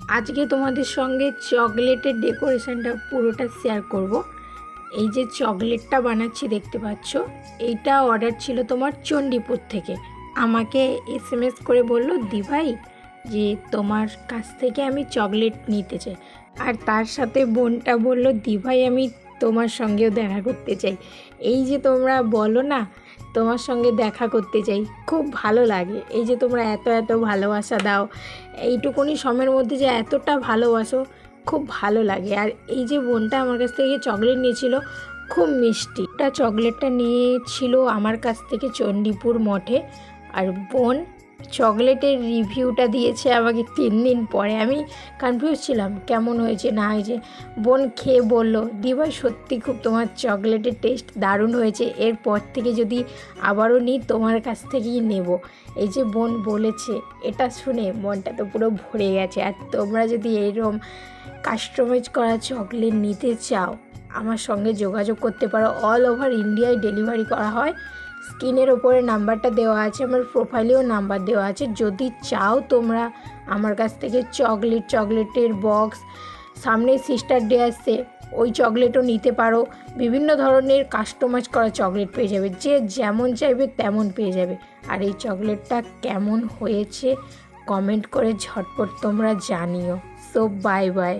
আজকে তোমাদের সঙ্গে চকলেটের ডেকোরেশনটা পুরোটা শেয়ার করব। এই যে চকলেটটা বানাচ্ছি দেখতে পাচ্ছ, এইটা অর্ডার ছিল তোমার চণ্ডীপুর থেকে। আমাকে এসএমএস করে বলল, দিভাই যে তোমার কাছ থেকে আমি চকলেট নিতে চাই। আর তার সাথে বোনটা বলল, দিভাই আমি তোমার সঙ্গেও দেখা করতে চাই। এই যে তোমরা বলো না তোমার সঙ্গে দেখা করতে চাই, খুব ভালো লাগে। এই যে তোমরা এত এত ভালোবাসা দাও, এইটুকুনি সময়ের মধ্যে যে এতটা ভালোবাসো, খুব ভালো লাগে। আর এই যে বোনটা আমার কাছ থেকে চকলেট নিয়েছিল, খুব মিষ্টি। চকলেটটা নিয়েছিল আমার কাছ থেকে চণ্ডীপুর মঠে। আর বোন চকলেটের রিভিউটা দিয়েছে আমাকে 3 দিন পরে। আমি কনফিউজ ছিলাম কেমন হয়েছে না হয়েছে। বোন খেয়ে বলল, দিভাই সত্যি খুব তোমার চকলেটের টেস্ট দারুণ হয়েছে, এরপর থেকে যদি আবারও নিই তোমার কাছ থেকেই নেব। এই যে বোন বলেছে, এটা শুনে মনটা তো পুরো ভরে গেছে। আর তোমরা যদি এরকম কাস্টমাইজ করা চকলেট নিতে চাও, আমার সঙ্গে যোগাযোগ করতে পারো। অল ওভার ইন্ডিয়ায় ডেলিভারি করা হয়। স্ক্রিনের ওপরে নাম্বারটা দেওয়া আছে, আমার প্রোফাইলেও নাম্বার দেওয়া আছে। যদি চাও তোমরা আমার কাছ থেকে চকলেটের বক্স, সামনে সিস্টার ডে আসছে, ওই চকলেটও নিতে পারো। বিভিন্ন ধরনের কাস্টমাইজ করা চকলেট পেয়ে যাবে, যে যেমন চাইবে তেমন পেয়ে যাবে। আর এই চকলেটটা কেমন হয়েছে কমেন্ট করে ঝটপট তোমরা জানিও। So bye bye.